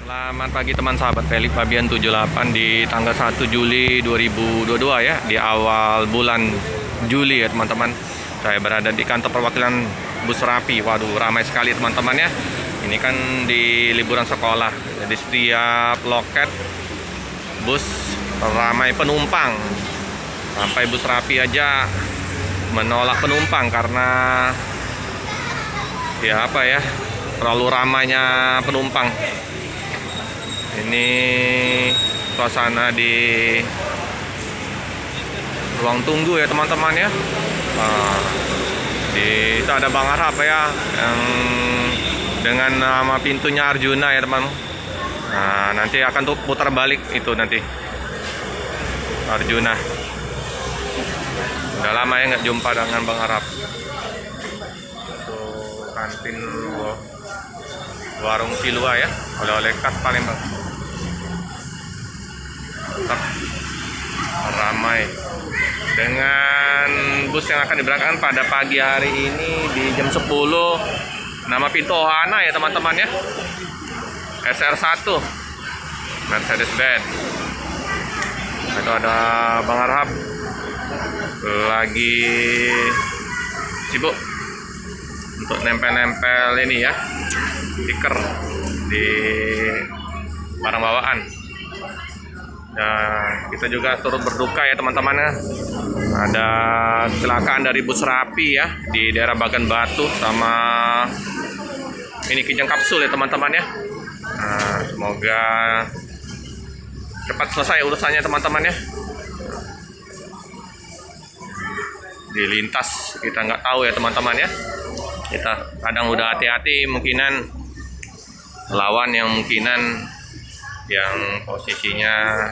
Selamat pagi teman sahabat Pelik Fabian 78 di tanggal 1 Juli 2022 ya, di awal bulan Juli ya teman-teman. Saya berada di kantor perwakilan bus Rapi. Waduh, ramai sekali teman-teman ya. Ini kan di liburan sekolah. Jadi setiap loket bus ramai penumpang. Sampai bus Rapi aja menolak penumpang karena ya apa ya, terlalu ramainya penumpang. Ini suasana di ruang tunggu ya teman-teman ya. Nah, itu ada Bang Arhab ya, yang dengan nama pintunya Arjuna ya teman. Nah, nanti akan tuh putar balik itu nanti Arjuna. Udah lama ya nggak jumpa dengan Bang Arhab. Tuh kantin warung Silua ya, oleh-oleh khas Palembang. Tetap ramai dengan bus yang akan diberangkatkan pada pagi hari ini di jam 10. Nama pintu Ohana ya teman-teman ya, SR1 Mercedes-Benz. Itu ada Bang Arhab lagi sibuk untuk nempel-nempel ini ya, stiker di barang bawaan. Nah, kita juga turut berduka ya teman-teman ya. Ada kecelakaan dari bus Rapi ya di daerah Bagan Batu sama ini Kijang Kapsul ya teman-teman ya. Nah, semoga cepat selesai urusannya teman-teman ya. Di lintas kita nggak tahu ya teman-teman ya. Kita kadang udah hati-hati, mungkinan lawan yang mungkinan yang posisinya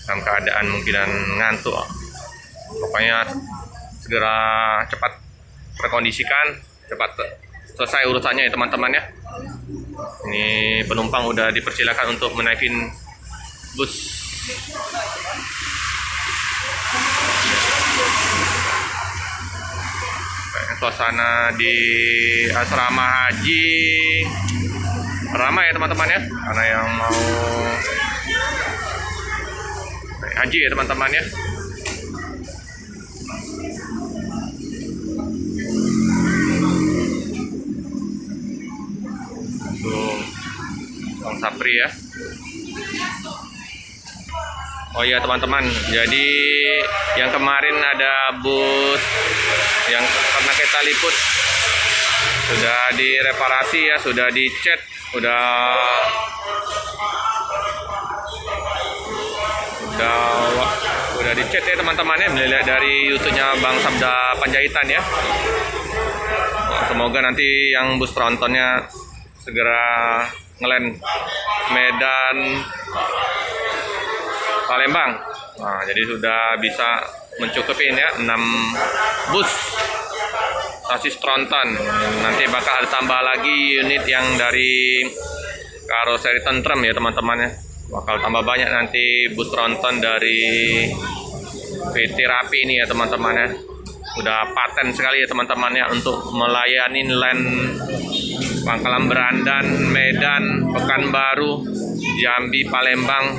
dalam keadaan mungkinan ngantuk. Pokoknya segera cepat terkondisikan, cepat selesai urusannya ya teman-teman ya. Ini penumpang udah dipersilakan untuk menaikin bus. Suasana di asrama haji ramai ya teman-teman ya, karena yang mau haji ya teman-teman ya. Tuh Bang Sapri ya. Oh iya teman-teman, jadi yang kemarin ada bus yang karena kita liput sudah direparasi ya, sudah dicat, udah dicat ya teman-teman ya, melihat dari YouTube-nya Bang Sabda Panjaitan ya. Semoga nanti yang bus trontonnya segera ngelend Medan Palembang. Nah, jadi sudah bisa mencukupin ya 6 bus sasis tronton. Nanti bakal ada tambah lagi unit yang dari karoseri tentrem ya teman-teman ya. Bakal tambah banyak nanti bus tronton dari PT Rapi ini ya teman-teman ya. Udah paten sekali ya teman-teman ya untuk melayani land Pangkalan Berandan, Medan, Pekanbaru, Jambi, Palembang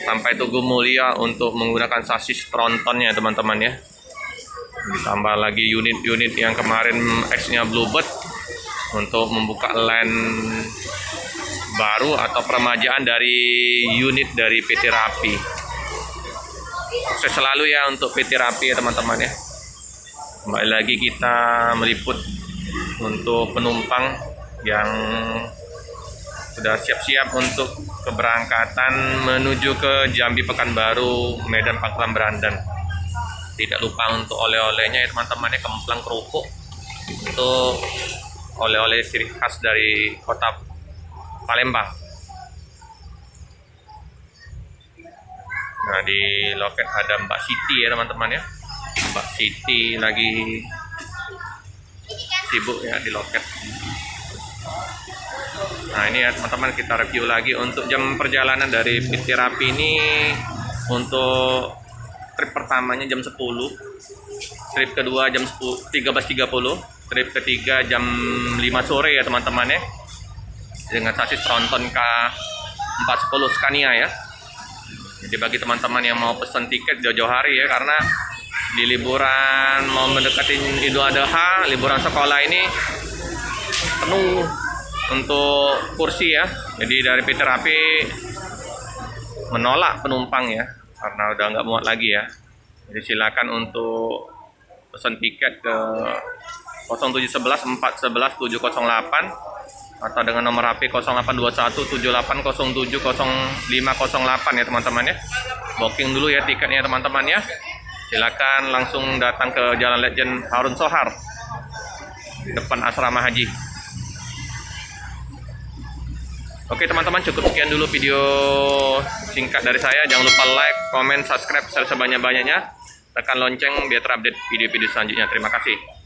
sampai Tugu Mulia untuk menggunakan sasis trontonnya teman-teman ya. Ditambah lagi unit-unit yang kemarin X-nya Bluebird untuk membuka land baru atau peremajaan dari unit dari PT Rapi. Sukses selalu ya untuk PT Rapi ya teman-teman ya. Kembali lagi kita meliput untuk penumpang yang sudah siap-siap untuk keberangkatan menuju ke Jambi, Pekanbaru, Medan, Pangkalan Berandan. Tidak lupa untuk oleh-olehnya ya teman-teman ya, kemplang kerupuk. Itu oleh-oleh ciri khas dari kota Palembang. Nah, di loket ada Mbak Siti ya teman-teman ya. Mbak Siti lagi sibuk ya di loket. Nah, ini ya teman-teman, kita review lagi untuk jam perjalanan dari PT Rapi ini. Untuk trip pertamanya jam 10, trip kedua jam 13.30, trip ketiga jam 5 sore ya teman-teman ya. dengan sasis tronton K410 Scania ya. Jadi bagi teman-teman yang mau pesan tiket jauh-jauh hari ya, karena di liburan mau mendekati Idul Adha, liburan sekolah ini penuh untuk kursi ya. Jadi dari PT Rapi menolak penumpang ya, karena udah nggak muat lagi ya. Jadi silakan untuk pesan tiket ke 0711 411 708 atau dengan nomor HP 0821 7807 0508 ya teman-teman ya. Booking dulu ya tiketnya teman-teman ya. Silakan langsung datang ke Jalan Legend Harun Sohar, depan asrama haji. Oke teman-teman, cukup sekian dulu video singkat dari saya. Jangan lupa like, comment, subscribe sebanyak-banyaknya. Tekan lonceng biar terupdate video-video selanjutnya. Terima kasih.